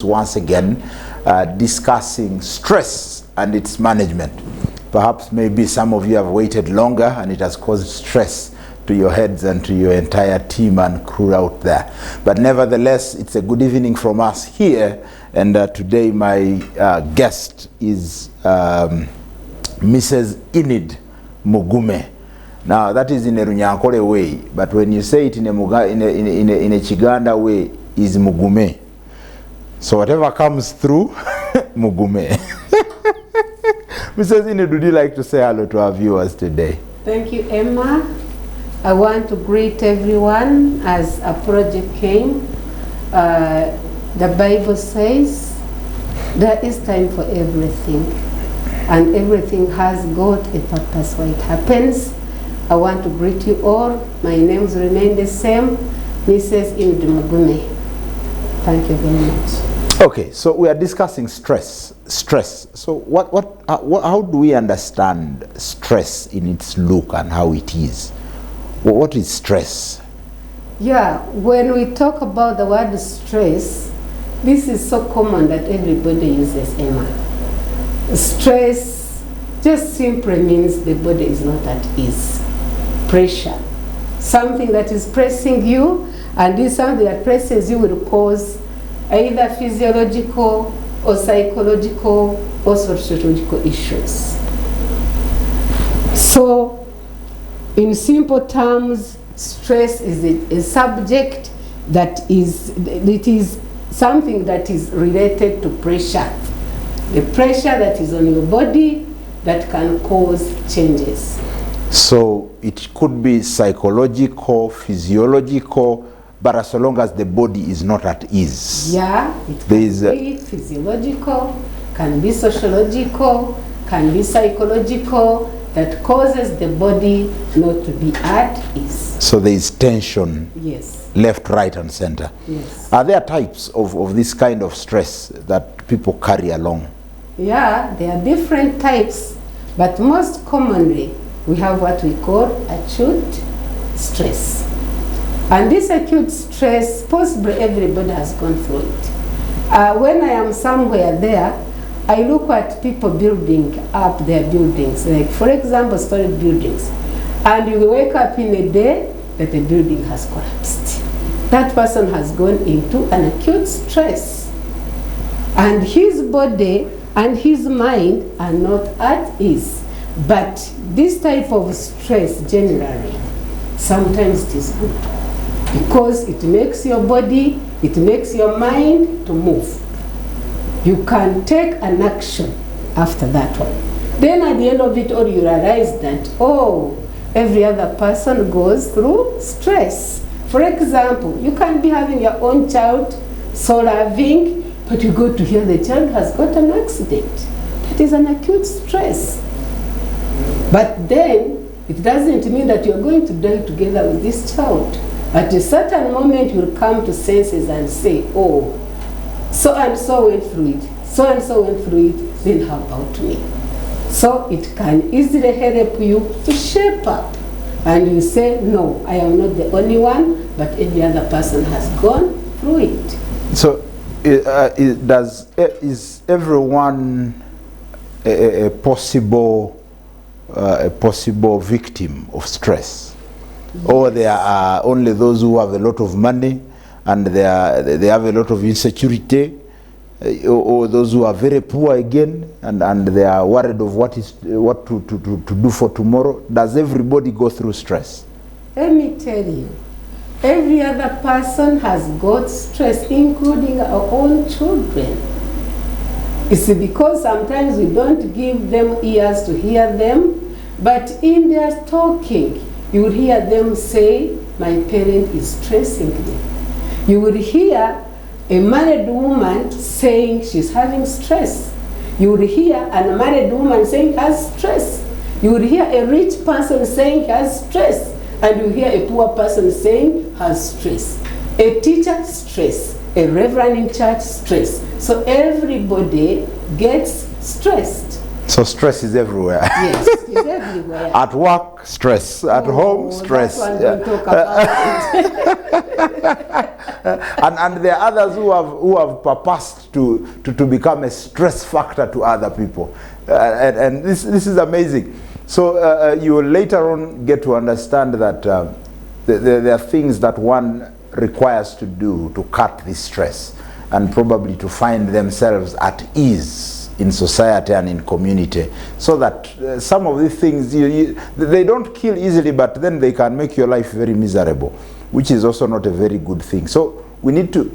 once again discussing stress and its management. Perhaps maybe some of you have waited longer and it has caused stress to your heads and to your entire team and crew out there. But nevertheless, it's a good evening from us here, and today my guest is Mrs. Enid Mugume. Now that is in a Runyankole way, but when you say it in a Chiganda way, is Mugume. So whatever comes through, Mugume. Mrs. Enid, would you like to say hello to our viewers today? Thank you, Emma. I want to greet everyone as a project came. The Bible says there is time for everything, and everything has got a purpose why it happens. I want to greet you all. My names remain the same, Mrs. Enid Mugume. Thank you very much. Okay, so we are discussing stress. So how do we understand stress in its look and how it is? What is stress? Yeah, when we talk about the word stress, this is so common that everybody uses, Emma. Stress just simply means the body is not at ease. Pressure, something that is pressing you, and this something that presses you will cause either physiological or psychological or sociological issues. So in simple terms, stress is a subject that is something that is related to pressure. The pressure that is on your body that can cause changes. So it could be psychological, physiological, but as long as the body is not at ease. Yeah, it can be physiological, can be sociological, can be psychological, that causes the body not to be at ease. So there is tension. Yes. Left, right, and center. Yes. Are there types of this kind of stress that people carry along? Yeah, there are different types, but most commonly we have what we call acute stress. And this acute stress, possibly everybody has gone through it. When I am somewhere there, I look at people building up their buildings, like for example, storage buildings. And you wake up in a day that the building has collapsed. That person has gone into an acute stress. And his body and his mind are not at ease. But this type of stress generally, sometimes it is good. Because it makes your body, it makes your mind to move. You can take an action after that one. Then at the end of it all, you realize that, oh, every other person goes through stress. For example, you can be having your own child, so loving, but you go to hear the child has got an accident. That is an acute stress. But then, it doesn't mean that you're going to die together with this child. At a certain moment, you'll come to senses and say, oh, so and so went through it, so and so went through it, then how about me? So it can easily help you to shape up. And you say, no, I am not the only one, but every other person has gone through it. So is everyone a possible victim of stress? Yes. Or there are only those who have a lot of money and they have a lot of insecurity, or those who are very poor again and they are worried of what to do for tomorrow? Does everybody go through stress? Let me tell you, every other person has got stress, including our own children. It's because sometimes we don't give them ears to hear them, but in their talking, you will hear them say, my parent is stressing me. You will hear a married woman saying she's having stress. You will hear a married woman saying she has stress. You will hear a rich person saying he has stress. And you hear a poor person saying has stress. A teacher, stress. A reverend in church, stress. So everybody gets stressed. So stress is everywhere. Yes, it's everywhere. At work, stress. At home, stress. That one, don't talk about it. And there are others who have purposed to become a stress factor to other people. And this is amazing. So you will later on get to understand that there are things that one requires to do to cut this stress and probably to find themselves at ease in society and in community, so that some of these things, they don't kill easily, but then they can make your life very miserable, which is also not a very good thing. So we need to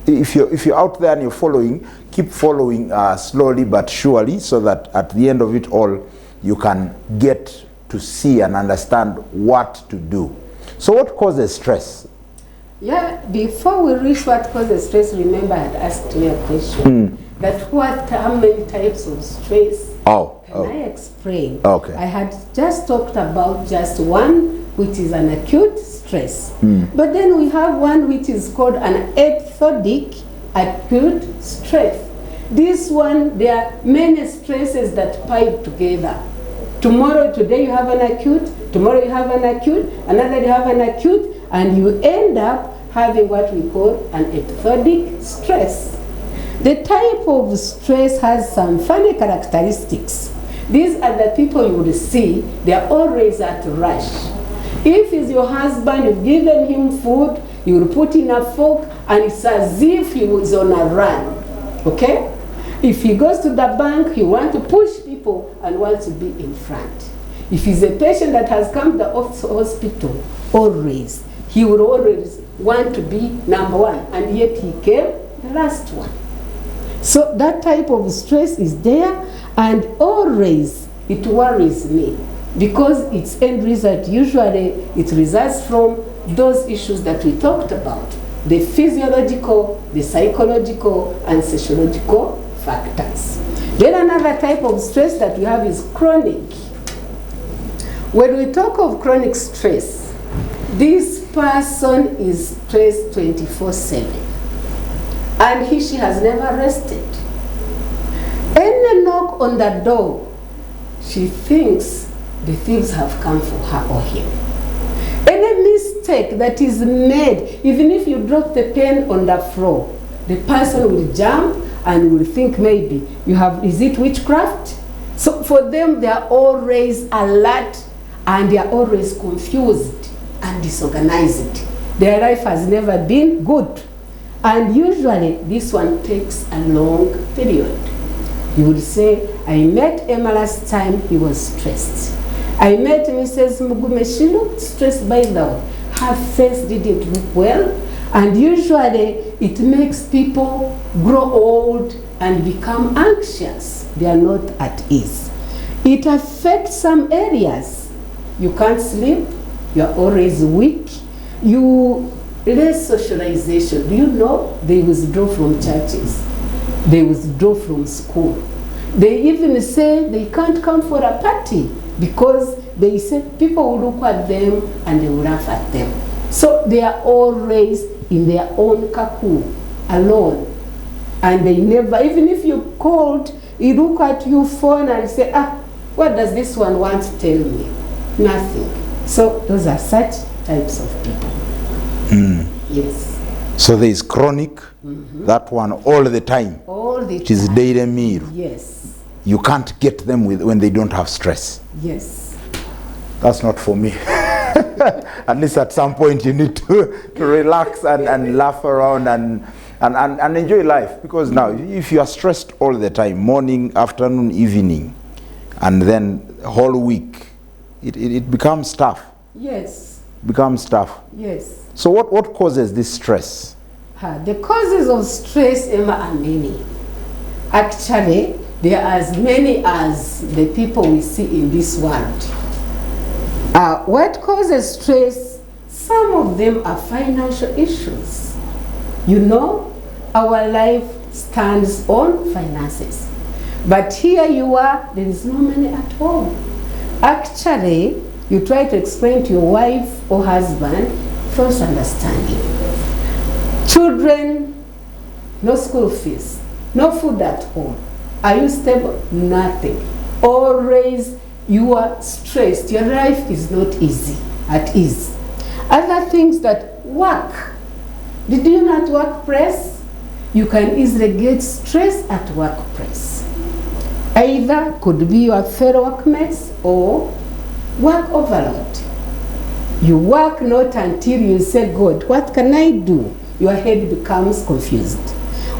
if you're out there and you're following, keep following slowly but surely, so that at the end of it all, you can get to see and understand what to do. So what causes stress? Yeah, before we reach what causes stress, remember I had asked you a question. That how many types of stress? Can I explain? Okay. I had just talked about just one, which is an acute stress. But then we have one which is called an episodic acute stress. This one, there are many stresses that pipe together. Today you have an acute, tomorrow you have an acute, another you have an acute, and you end up having what we call an episodic stress. The type of stress has some funny characteristics. These are the people you will see, they are always at rush. If it's your husband, you've given him food, you will put in a fork, and it's as if he was on a run, okay? If he goes to the bank, he wants to push people and wants to be in front. If he's a patient that has come to the hospital, always, he will always want to be number one, and yet he came the last one. So that type of stress is there, and always it worries me, because its end result, usually it results from those issues that we talked about, the physiological, the psychological, and sociological factors. Then another type of stress that we have is chronic. When we talk of chronic stress, this person is stressed 24/7. And she has never rested. Any knock on the door, she thinks the thieves have come for her or him. Any mistake that is made, even if you drop the pen on the floor, the person will jump and will think maybe is it witchcraft? So for them, they are always alert and they are always confused and disorganized. Their life has never been good. And usually this one takes a long period. You would say, I met Emma last time, he was stressed. I met Mrs. Mugume, she looked stressed by the way. Her face didn't look well. And usually it makes people grow old and become anxious. They are not at ease. It affects some areas. You can't sleep, you're always weak. Less socialization. Do you know they withdraw from churches? They withdraw from school. They even say they can't come for a party because they say people will look at them and they will laugh at them. So they are always in their own cocoon, alone. And they never, even if you called, you look at your phone and say, what does this one want to tell me? Nothing. So those are such types of people. Yes. So there is chronic, that one all the time. All the time. Which is daily meal. Yes. You can't get them when they don't have stress. Yes. That's not for me. At least at some point you need to relax and laugh around and enjoy life. Because now, if you are stressed all the time, morning, afternoon, evening, and then whole week, it becomes tough. Yes. Becomes tough. Yes. So what causes this stress? The causes of stress, Emma, are many. Actually, there are as many as the people we see in this world. What causes stress? Some of them are financial issues. You know, our life stands on finances. But here you are, there is no money at home. Actually, you try to explain to your wife or husband, false understanding. Children, no school fees, no food at home. Are you stable? Nothing. Always you are stressed. Your life is not easy, at ease. Other things that work. Did you know at workplace? You can easily get stress at workplace. Either could be your fellow workmates or work overload. You work not until you say, God, what can I do? Your head becomes confused.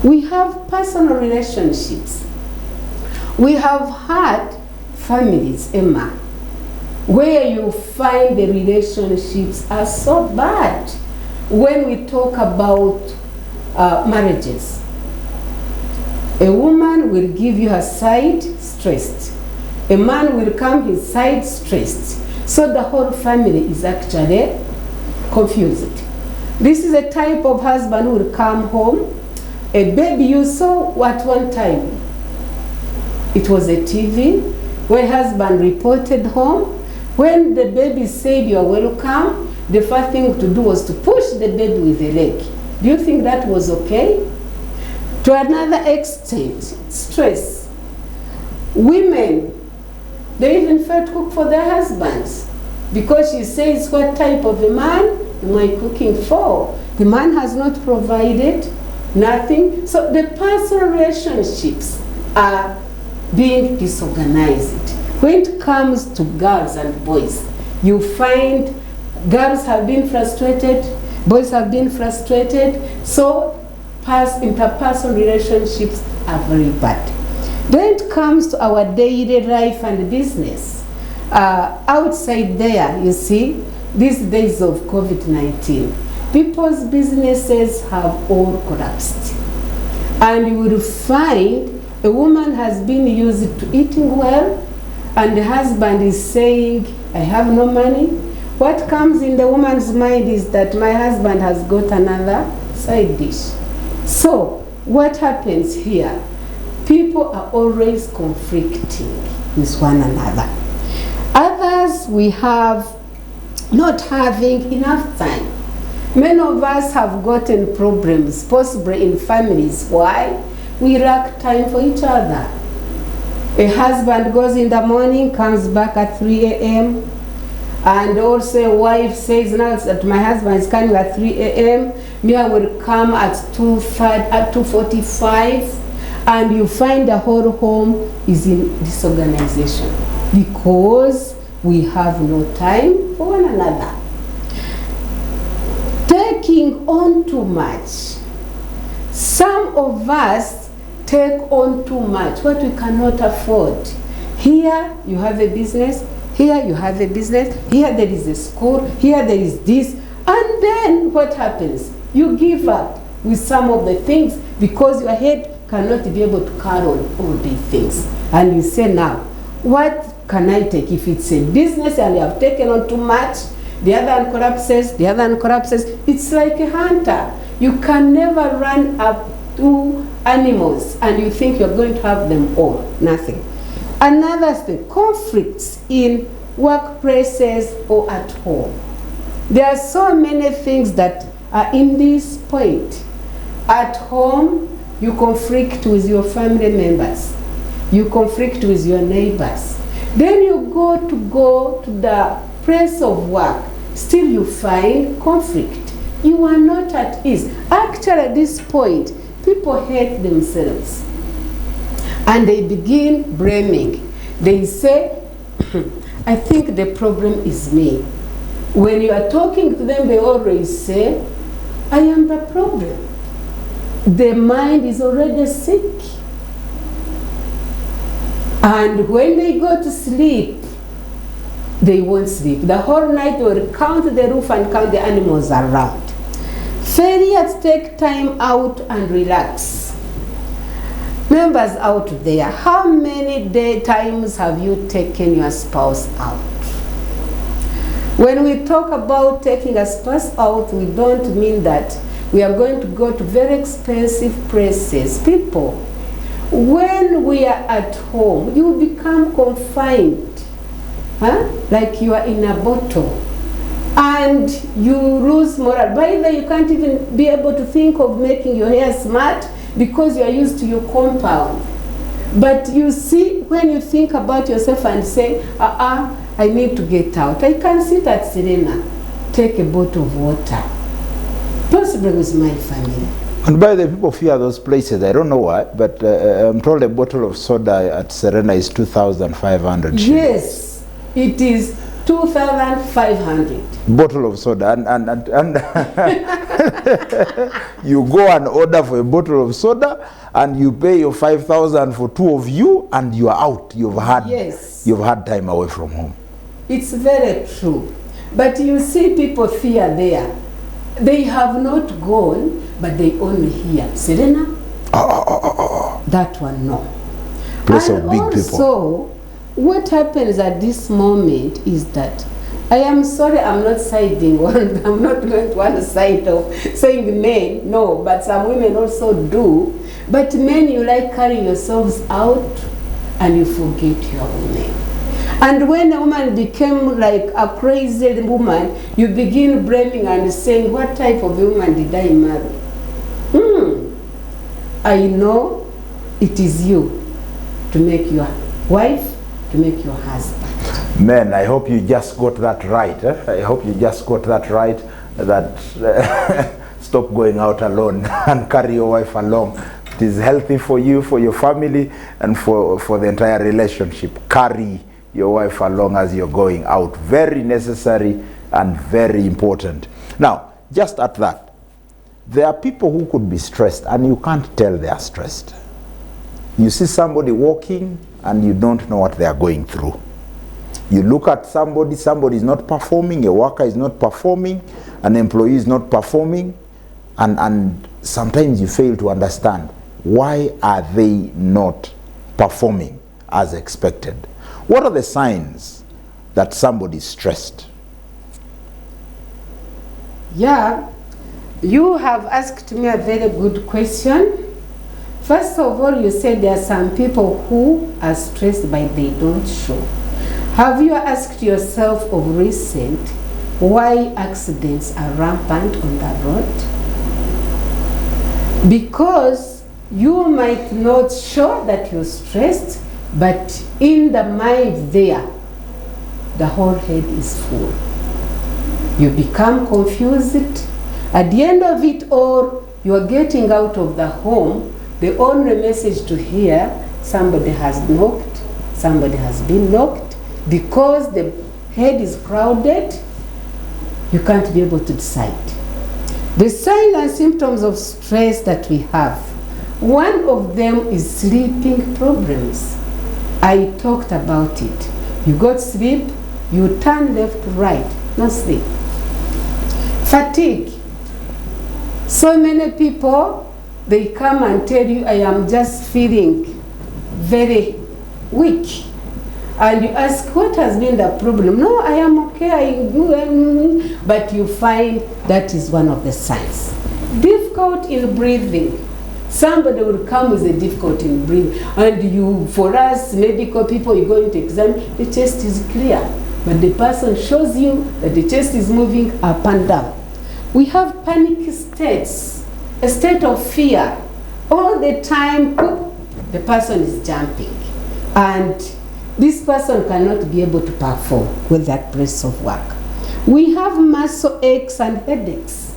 We have personal relationships. We have had families, Emma, where you find the relationships are so bad. When we talk about marriages, a woman will give you her side stressed. A man will come his side stressed. So the whole family is actually confused. This is a type of husband who will come home. A baby you saw at one time. It was a TV where husband reported home. When the baby said you are welcome, the first thing to do was to push the baby with a leg. Do you think that was okay? To another extent, stress. Women, they even fail to cook for their husbands because she says, what type of a man am I cooking for? The man has not provided nothing. So the personal relationships are being disorganized. When it comes to girls and boys, you find girls have been frustrated, boys have been frustrated, so interpersonal relationships are very bad. When it comes to our daily life and business, outside there, you see, these days of COVID-19, people's businesses have all collapsed. And you will find a woman has been used to eating well, and the husband is saying, I have no money. What comes in the woman's mind is that my husband has got another side dish. So what happens here? People are always conflicting with one another. Others, we have not having enough time. Many of us have gotten problems, possibly in families. Why? We lack time for each other. A husband goes in the morning, comes back at 3 a.m. And also a wife says, now that my husband is coming at 3 a.m., me I will come at 2:45. And you find the whole home is in disorganization because we have no time for one another. Taking on too much. Some of us take on too much, what we cannot afford. Here you have a business, here you have a business, here there is a school, here there is this, and then what happens? You give up with some of the things because your head cannot be able to carry on all these things. And you say, now, what can I take? If it's a business and you have taken on too much, the other one collapses, the other one collapses. It's like a hunter. You can never run up to animals and you think you're going to have them all. Nothing. Another thing, conflicts in workplaces or at home. There are so many things that are in this point. At home, you conflict with your family members. You conflict with your neighbors. Then you go to the place of work. Still you find conflict. You are not at ease. Actually, at this point, people hate themselves. And they begin blaming. They say, I think the problem is me. When you are talking to them, they always say, I am the problem. The mind is already sick. And when they go to sleep, they won't sleep. The whole night they will count the roof and count the animals around. Failure to take time out and relax. Members out there, how many times have you taken your spouse out? When we talk about taking a spouse out, we don't mean that we are going to go to very expensive places. People, when we are at home, you become confined, like you are in a bottle, and you lose morale. By the way, you can't even be able to think of making your hair smart because you are used to your compound. But you see, when you think about yourself and say, I need to get out, I can sit at Serena, take a bottle of water, possibly with my family. And by the people fear those places, I don't know why, but I'm told a bottle of soda at Serena is 2,500 shillings. Yes, it is 2,500. Bottle of soda, and you go and order for a bottle of soda, and you pay your 5,000 for two of you, and you are out. You've had time away from home. It's very true. But you see, people fear there. They have not gone, but they only hear Serena. That one, no. Place of big people. So, what happens at this moment is that I am sorry, I'm not siding one. I'm not going to one side of saying men, no, but some women also do. But men, you like carrying yourselves out and you forget your women. And when a woman became like a crazy woman, you begin blaming and saying, what type of woman did I marry? I know it is you to make your wife, to make your husband. Men, I hope you just got that right. I hope you just got that right, that stop going out alone and carry your wife along. It is healthy for you, for your family, and for the entire relationship. Carry your wife along as you're going out. Very necessary and very important. Now, just at that, there are people who could be stressed and you can't tell they are stressed. You see somebody walking and you don't know what they are going through. You look at somebody is not performing, a worker is not performing, an employee is not performing, and sometimes you fail to understand, why are they not performing as expected? What are the signs that somebody is stressed? Yeah, you have asked me a very good question. First of all, you said there are some people who are stressed but they don't show. Have you asked yourself of recent why accidents are rampant on the road? Because you might not show that you're stressed, but in the mind there, the whole head is full. You become confused. At the end of it all, you're getting out of the home, the only message to hear, somebody has knocked, somebody has been knocked. Because the head is crowded, you can't be able to decide. The signs and symptoms of stress that we have, one of them is sleeping problems. I talked about it. You got sleep, you turn left, right, no sleep. Fatigue. So many people, they come and tell you, I am just feeling very weak. And you ask, what has been the problem? No, I am okay, I do, but you find that is one of the signs. Difficult in breathing. Somebody will come with a difficulty in breathing, and you, for us medical people, you go into exam, the chest is clear, but the person shows you that the chest is moving up and down. We have panic states, a state of fear. All the time, the person is jumping, and this person cannot be able to perform with that place of work. We have muscle aches and headaches.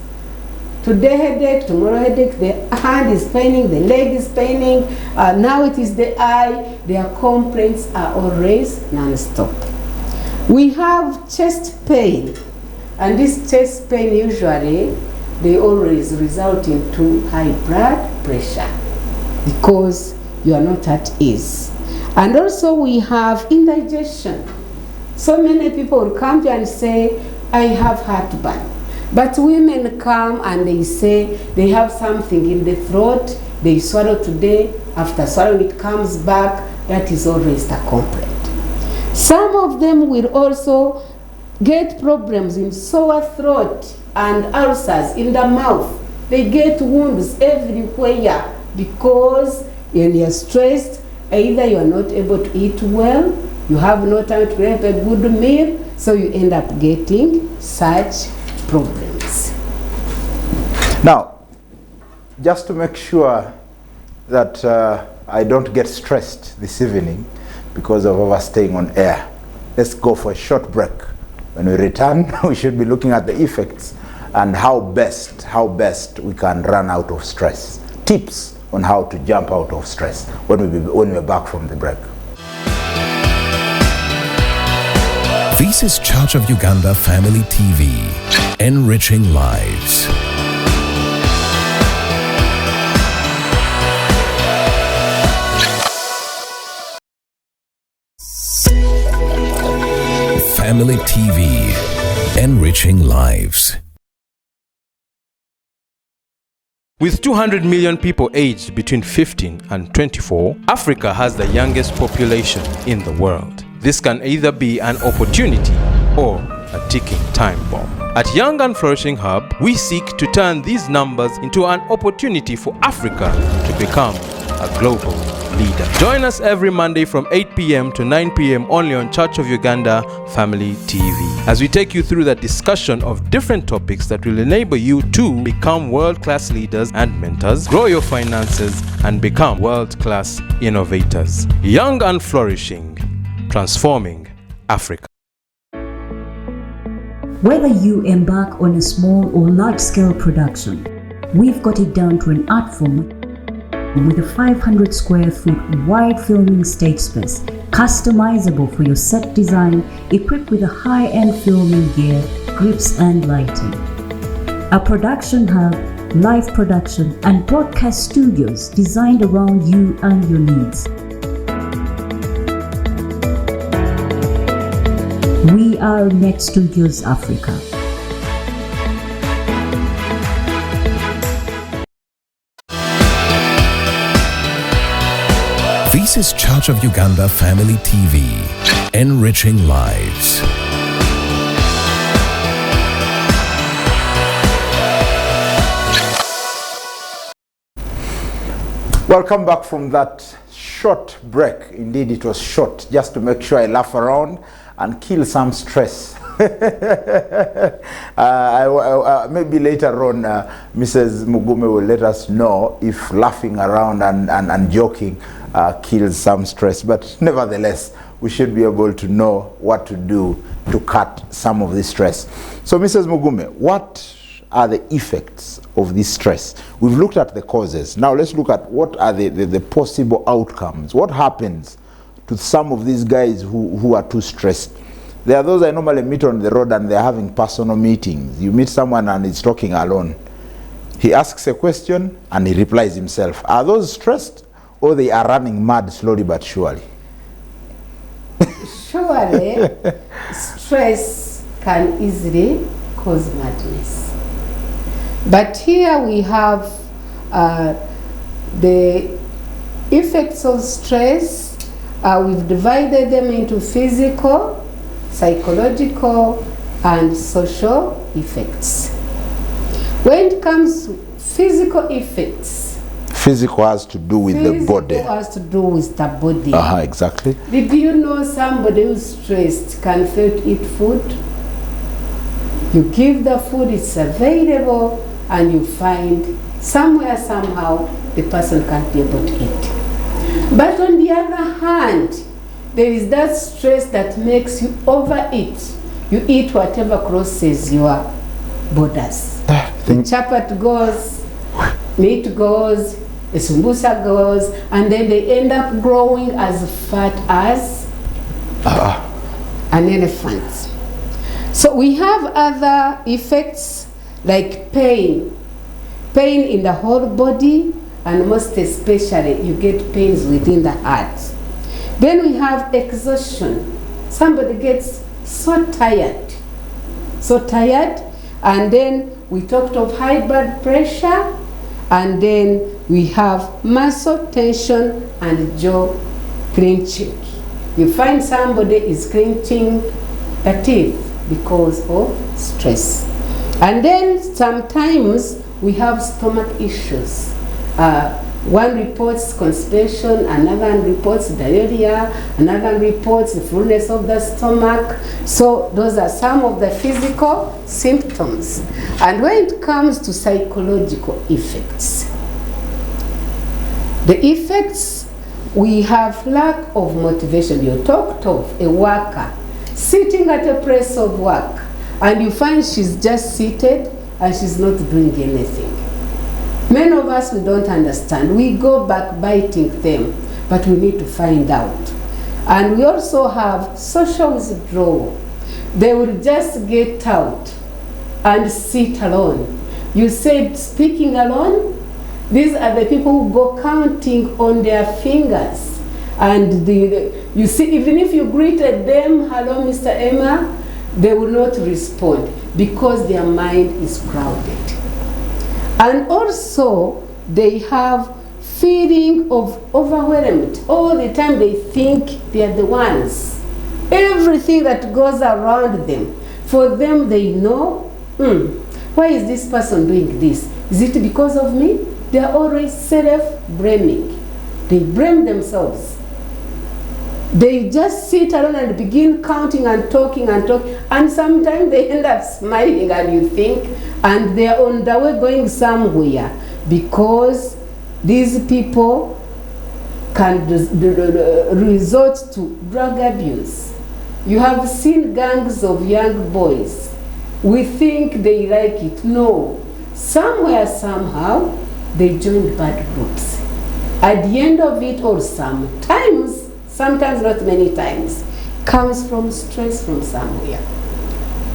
Today headache, tomorrow headache, the hand is paining, the leg is paining, now it is the eye. Their complaints are always non-stop. We have chest pain, and this chest pain usually, they always result into high blood pressure because you are not at ease. And also we have indigestion. So many people will come here and say, I have heartburn. But women come and they say they have something in the throat, they swallow today, after swallowing it comes back, that is always the complaint. Some of them will also get problems in sore throat and ulcers in the mouth. They get wounds everywhere because when you're stressed, either you are not able to eat well, you have no time to prepare a good meal, so you end up getting such problems. Now, just to make sure that I don't get stressed this evening because of overstaying on air. Let's go for a short break. When we return, we should be looking at the effects and how best we can run out of stress. Tips on how to jump out of stress when we're back from the break. This is Church of Uganda Family TV, enriching lives. Family TV, enriching lives. With 200 million people aged between 15 and 24, Africa has the youngest population in the world. This can either be an opportunity or a ticking time bomb. At Young and Flourishing Hub, we seek to turn these numbers into an opportunity for Africa to become a global leader. Join us every Monday from 8 p.m. to 9 p.m. only on Church of Uganda Family TV, as we take you through the discussion of different topics that will enable you to become world-class leaders and mentors, grow your finances, and become world-class innovators. Young and Flourishing, transforming Africa. Whether you embark on a small or large-scale production, we've got it down to an art form with a 500 square foot wide filming stage space, customizable for your set design, equipped with a high-end filming gear, grips and lighting. A production hub, live production and broadcast studios designed around you and your needs. We are Net Studios Africa. This is Church of Uganda Family TV, enriching lives. Welcome back from that short break. Indeed, it was short, just to make sure I laugh around and kill some stress. Maybe later on, Mrs. Mugume will let us know if laughing around and joking kills some stress. But nevertheless, we should be able to know what to do to cut some of this stress. So, Mrs. Mugume, what are the effects of this stress? We've looked at the causes. Now let's look at what are the possible outcomes. What happens to some of these guys who are too stressed? There are those I normally meet on the road and they're having personal meetings. You meet someone and he's talking alone. He asks a question and he replies himself. Are those stressed or they are running mad slowly but surely? Surely, stress can easily cause madness. But here we have the effects of stress. We've divided them into physical, psychological, and social effects. When it comes to physical effects, physical has to do with the body. Physical has to do with the body. Exactly. Did you know somebody who's stressed can fail to eat food? You give the food, it's available, and you find somewhere, somehow, the person can't be able to eat. But on the other hand, there is that stress that makes you overeat. You eat whatever crosses your borders. Chapat goes, meat goes, a sumbusa goes, and then they end up growing as fat as an elephant. So we have other effects like pain in the whole body, and most especially you get pains within the heart. Then we have exhaustion. Somebody gets so tired, and then we talked of high blood pressure, and then we have muscle tension and jaw clenching. You find somebody is clenching the teeth because of stress. And then sometimes we have stomach issues. One reports constipation, another reports diarrhea, another reports the fullness of the stomach. So those are some of the physical symptoms. And when it comes to psychological effects, the effects we have lack of motivation. You talked of a worker sitting at a place of work, and you find she's just seated and she's not doing anything. Many of us, we don't understand. We go back biting them, but we need to find out. And we also have social withdrawal. They will just get out and sit alone. You said speaking alone? These are the people who go counting on their fingers. And you see, even if you greeted them, hello, Mr. Emma, they will not respond because their mind is crowded. And also, they have feeling of overwhelmed. All the time they think they are the ones. Everything that goes around them, for them they know, why is this person doing this? Is it because of me? They are always self-blaming. They blame themselves. They just sit alone and begin counting and talking, and sometimes they end up smiling, and you think, and they are on the way going somewhere, because these people can resort to drug abuse. You have seen gangs of young boys. We think they like it. No. Somewhere, somehow, they join bad groups. At the end of it, or sometimes not many times, comes from stress from somewhere.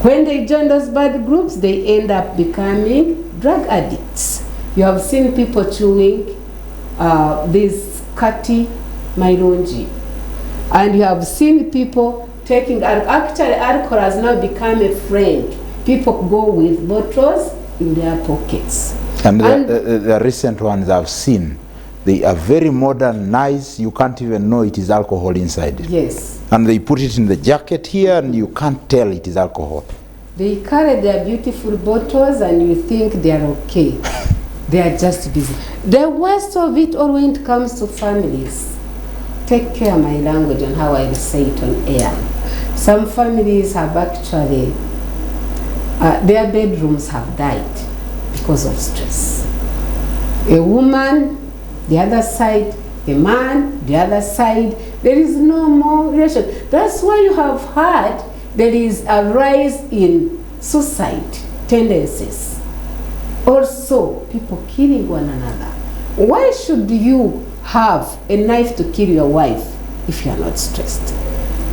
When they join those bad groups, they end up becoming drug addicts. You have seen people chewing this kati mairunji. And you have seen people taking, actually alcohol has now become a friend. People go with bottles in their pockets. And the recent ones I've seen, they are very modern, nice. You can't even know it is alcohol inside. Yes. And they put it in the jacket here, and you can't tell it is alcohol. They carry their beautiful bottles, and you think they are okay. They are just busy. The worst of it all when it comes to families. Take care my language on how I will say it on air. Some families have actually, their bedrooms have died because of stress. A woman, the other side, a man, the other side, there is no more relation. That's why you have heard there is a rise in suicide tendencies. Also, people killing one another. Why should you have a knife to kill your wife if you are not stressed?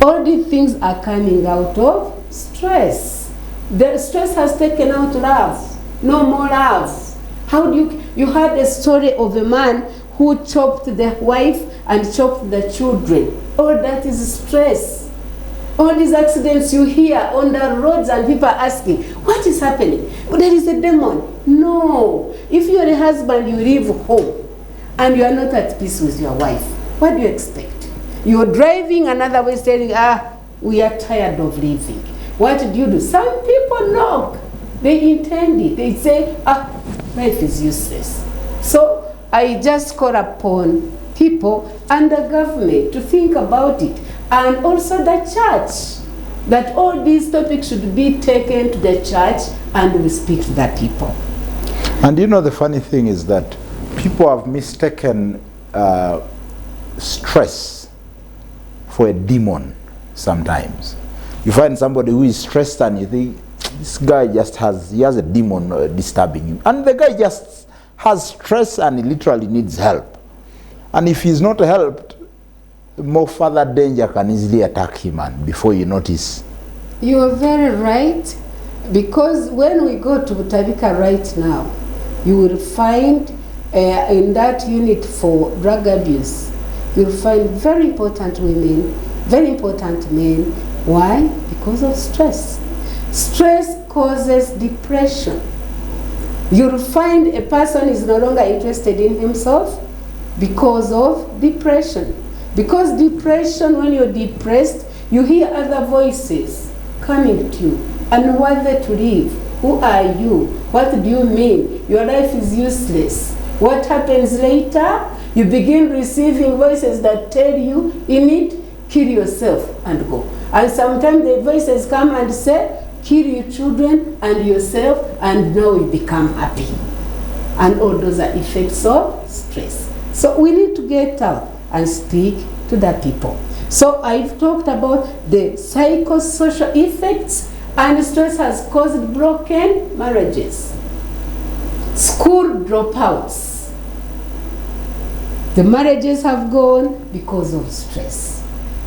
All these things are coming out of stress. The stress has taken out love. No more love. How do you heard a story of a man who chopped the wife and chopped the children. All that is stress. All these accidents you hear on the roads and people are asking, what is happening? There is a demon. No. If you are a husband, you leave home and you are not at peace with your wife, what do you expect? You are driving another way saying, we are tired of living. What do? Some people knock. They intend it. They say, life is useless. So I just call upon people and the government to think about it. And also the church, that all these topics should be taken to the church and we speak to the people. And you know, the funny thing is that people have mistaken stress for a demon sometimes. You find somebody who is stressed and you think, this guy just has a demon disturbing him. And the guy just has stress and he literally needs help. And if he's not helped, more further danger can easily attack him, and before you notice. You are very right, because when we go to Butabika right now, you will find in that unit for drug abuse, you'll find very important women, very important men. Why? Because of stress. Stress causes depression. You'll find a person is no longer interested in himself because of depression. Because depression, when you're depressed, you hear other voices coming to you. Unworthy to live. Who are you? What do you mean? Your life is useless. What happens later? You begin receiving voices that tell you, Enid, kill yourself and go. And sometimes the voices come and say, kill your children and yourself, and now you become happy. And all those are effects of stress. So we need to get out. and speak to the people. So I've talked about the psychosocial effects, and stress has caused broken marriages, school dropouts. The marriages have gone because of stress.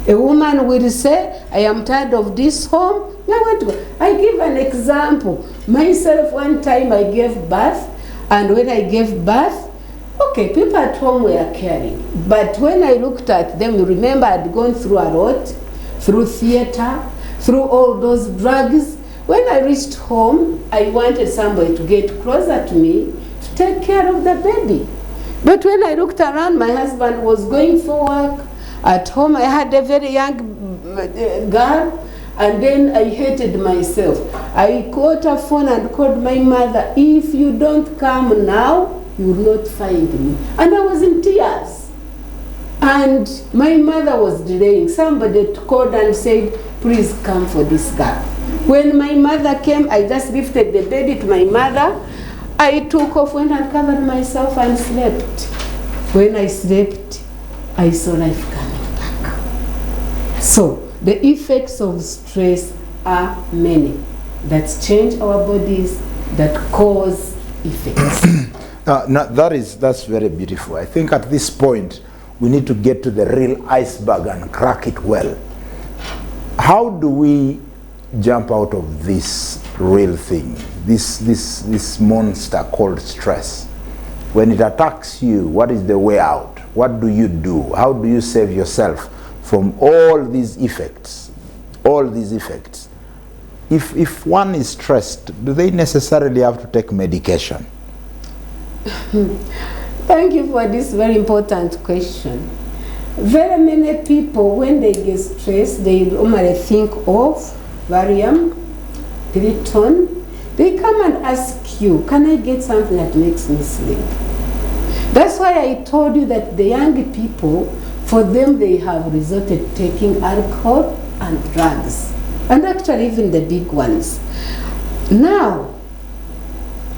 A woman will say, I am tired of this home, I want to go. I give an example. Myself, one time I gave birth, and when I gave birth, okay, people at home were caring. But when I looked at them, you remember I'd gone through a lot, through theater, through all those drugs. When I reached home, I wanted somebody to get closer to me to take care of the baby. But when I looked around, my husband was going for work. At home, I had a very young girl, and then I hated myself. I caught a phone and called my mother. If you don't come now, you will not find me. And I was in tears. And my mother was delaying. Somebody called and said, please come for this girl. When my mother came, I just lifted the baby to my mother. I took off, went and covered myself and slept. When I slept, I saw life coming back. So the effects of stress are many that change our bodies, that cause effects. That's very beautiful. I think at this point we need to get to the real iceberg and crack it well. How do we jump out of this real thing, this monster called stress? When it attacks you, what is the way out? What do you do? How do you save yourself from all these effects? All these effects. If one is stressed, do they necessarily have to take medication? Thank you for this very important question. Very many people, when they get stressed, they normally think of Valium, Piriton. They come and ask you, can I get something that makes me sleep? That's why I told you that the young people, for them, they have resorted to taking alcohol and drugs, and actually even the big ones. Now,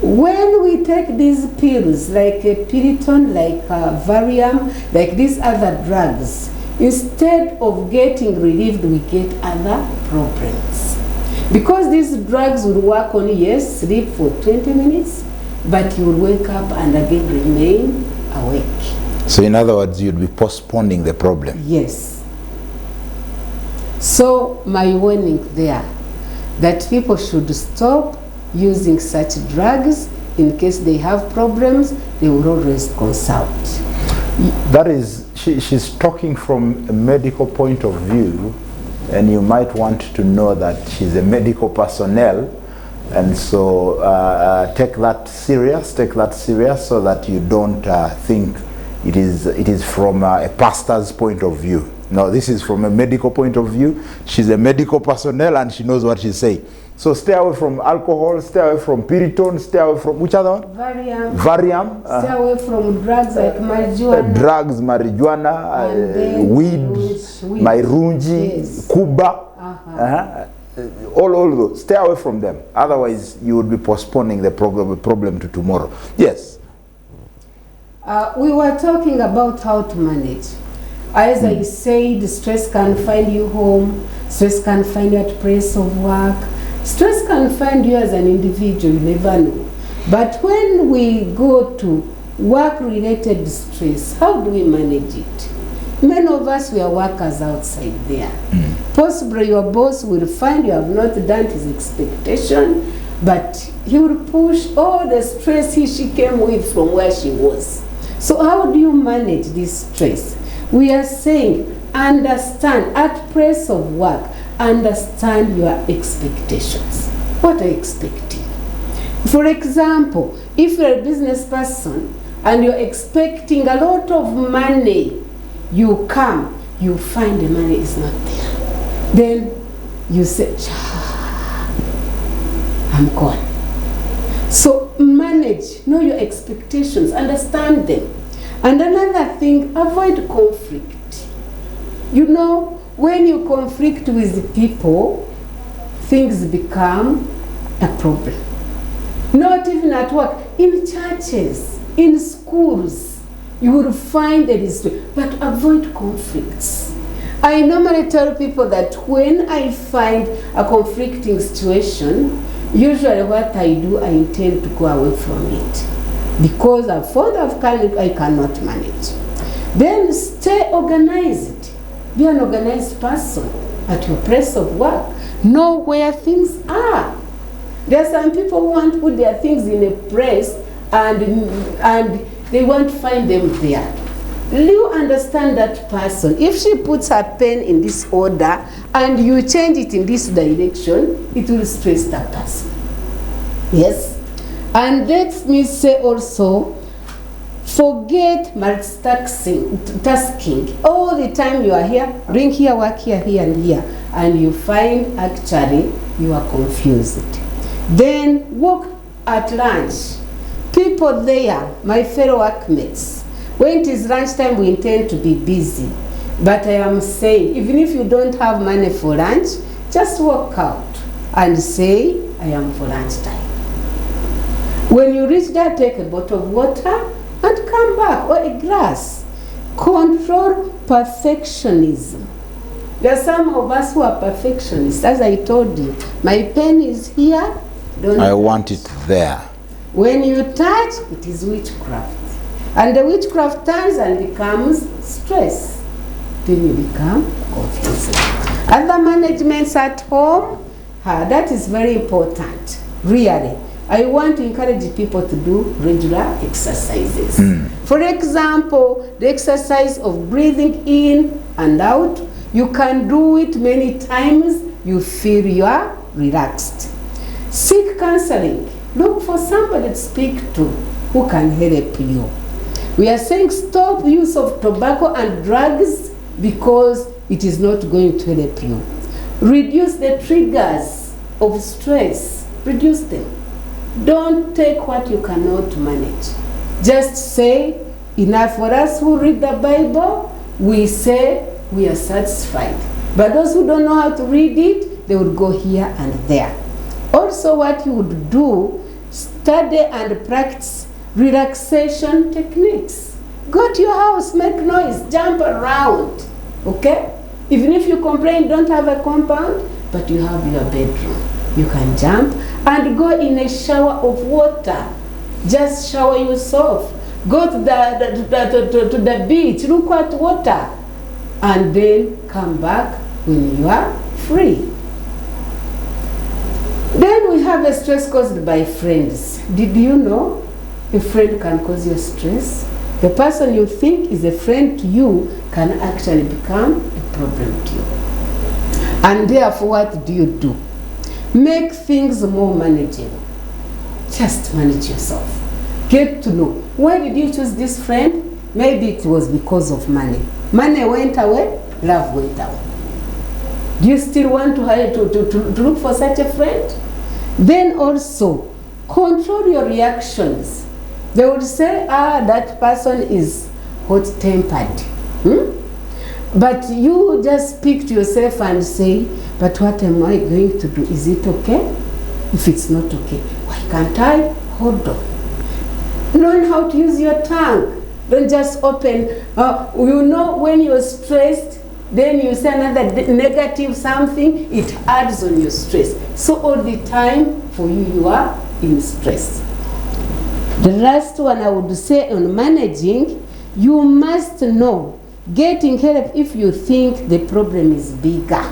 when we take these pills, like Piriton, like Valium, like these other drugs, instead of getting relieved, we get other problems. Because these drugs will work on, yes, sleep for 20 minutes, but you will wake up and again remain awake. So in other words, you'd be postponing the problem. Yes. So my warning there, that people should stop using such drugs. In case they have problems, they will always consult. That is, she's talking from a medical point of view, and you might want to know that she's a medical personnel, and so take that serious so that you don't think it is from a pastor's point of view. No, this is from a medical point of view. She's a medical personnel and she knows what she's saying. So stay away from alcohol, stay away from Piriton, stay away from which other one? Valium. Stay away from drugs like marijuana. Drugs, marijuana, weed, mairunji, yes. Kuba. All those. Stay away from them. Otherwise, you would be postponing the problem to tomorrow. Yes. We were talking about how to manage. As I said, stress can find you home, stress can find you at place of work, stress can find you as an individual, you never know. But when we go to work-related stress, how do we manage it? Many of us, we are workers outside there. Possibly your boss will find you have not done his expectation, but he will push all the stress she came with from where she was. So how do you manage this stress? We are saying, understand, at place of work, understand your expectations. What are you expecting? For example, if you're a business person and you're expecting a lot of money, you come, you find the money is not there. Then you say, I'm gone. So manage, know your expectations, understand them. And another thing, avoid conflict. You know, when you conflict with people, things become a problem. Not even at work, in churches, in schools. you will find there is, but avoid conflicts. I normally tell people that when I find a conflicting situation, usually what I do, I intend to go away from it. Because I've found I cannot manage. Then stay organized. Be an organized person at your place of work. Know where things are. There are some people who want to put their things in a place and they won't find them there. You understand that person. If she puts her pen in this order and you change it in this direction, it will stress that person. Yes? And let me say also, forget multitasking. All the time you are here, bring here, work here, here and here, and you find actually you are confused. Then work at lunch. People there, my fellow workmates, when it is lunchtime, we intend to be busy. But I am saying, even if you don't have money for lunch, just walk out and say, I am for lunchtime. When you reach there, take a bottle of water and come back, or a glass. Control perfectionism. There are some of us who are perfectionists. As I told you, my pen is here. I want it there. When you touch, it is witchcraft. And the witchcraft turns and becomes stress. Then you become confused. Other managements at home, that is very important, really. I want to encourage people to do regular exercises. For example, the exercise of breathing in and out, you can do it many times, you feel you are relaxed. Seek counseling. Look for somebody to speak to who can help you. We are saying stop use of tobacco and drugs because it is not going to help you. Reduce the triggers of stress. Reduce them. Don't take what you cannot manage. Just say, enough. For us who read the Bible, we say we are satisfied. But those who don't know how to read it, they would go here and there. Also, what you would do, study and practice relaxation techniques. Go to your house, make noise, jump around, okay? Even if you complain you don't have a compound, but you have your bedroom, you can jump and go in a shower of water. Just shower yourself. Go to the beach, look at water, and then come back when you are free. Then we have a stress caused by friends. Did you know a friend can cause you stress? The person you think is a friend to you can actually become a problem to you. And therefore, what do? Make things more manageable. Just manage yourself. Get to know, why did you choose this friend? Maybe it was because of money. Money went away, love went away. Do you still want to look for such a friend? Then also, control your reactions. They would say, that person is hot-tempered. But you just speak to yourself and say, but what am I going to do? Is it okay? If it's not okay, why can't I? Hold on. Learn how to use your tongue. Don't just open. You know when you're stressed, then you say another negative something, it adds on your stress. So all the time for you, you are in stress. The last one I would say on managing, you must know getting help if you think the problem is bigger.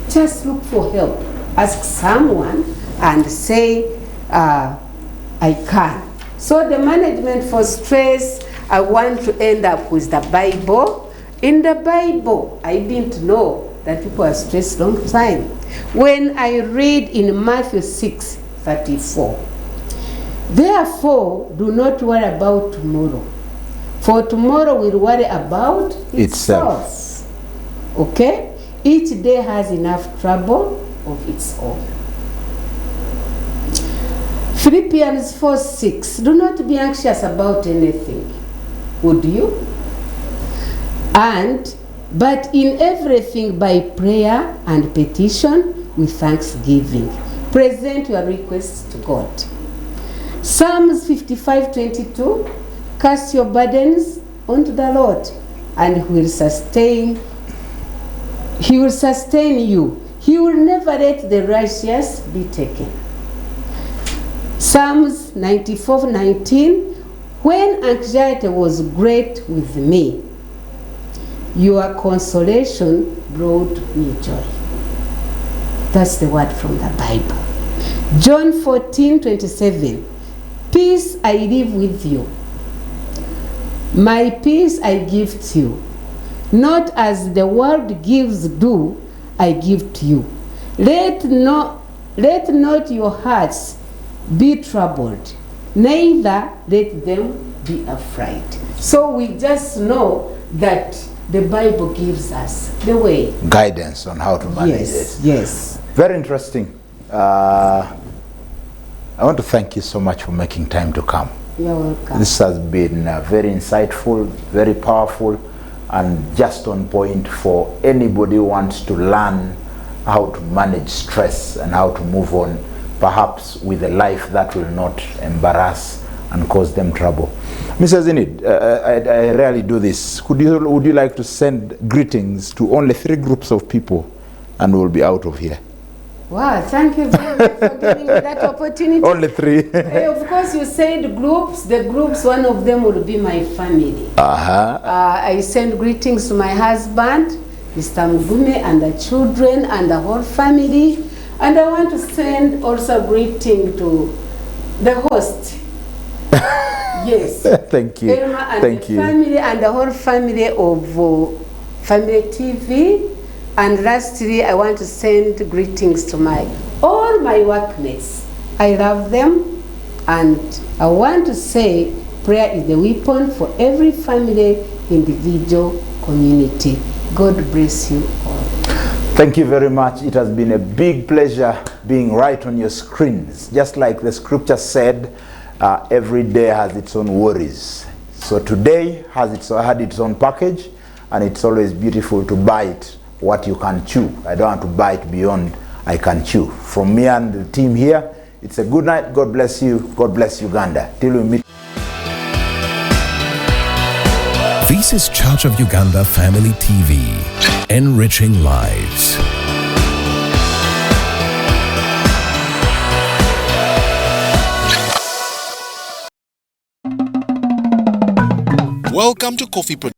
Just look for help. Ask someone and say, I can. So the management for stress, I want to end up with the Bible. In the Bible, I didn't know that people are stressed long time. When I read in Matthew 6:34, therefore, do not worry about tomorrow, for tomorrow will worry about itself. Okay? Each day has enough trouble of its own. Philippians 4:6, do not be anxious about anything. Would you? But in everything by prayer and petition with thanksgiving, present your requests to God. Psalms 55:22, cast your burdens unto the Lord, and He will sustain you. He will never let the righteous be taken. Psalms 94:19, when anxiety was great with me, your consolation brought me joy. That's the word from the Bible. John 14:27, peace I leave with you. My peace I give to you. Not as the world gives do I give to you. Let not your hearts be troubled, neither let them be afraid. So we just know that the Bible gives us the way. Guidance on how to manage it. Yes. Very interesting. I want to thank you so much for making time to come. You're welcome. This has been very insightful, very powerful, and just on point for anybody who wants to learn how to manage stress and how to move on, perhaps with a life that will not embarrass and cause them trouble. Mrs. Enid, I rarely do this. Would you like to send greetings to only 3 groups of people, and we'll be out of here? Wow, thank you very much for giving me that opportunity. Only 3. Of course, you said groups. The groups, one of them will be my family. I send greetings to my husband, Mr. Mugume, and the children and the whole family. And I want to send also greeting to the host. Yes. Thank you. Emma and Thank the you. family and the whole family of Family TV. And lastly, I want to send greetings to all my workmates. I love them, and I want to say prayer is the weapon for every family, individual, community. God bless you all. Thank you very much. It has been a big pleasure being right on your screens. Just like the scripture said, every day has its own worries. So today had its own package, and it's always beautiful to bite what you can chew. I don't want to bite beyond I can chew. From me and the team here, it's a good night. God bless you. God bless Uganda. Till we meet. This is Church of Uganda Family TV, enriching lives. Welcome to Coffee Production.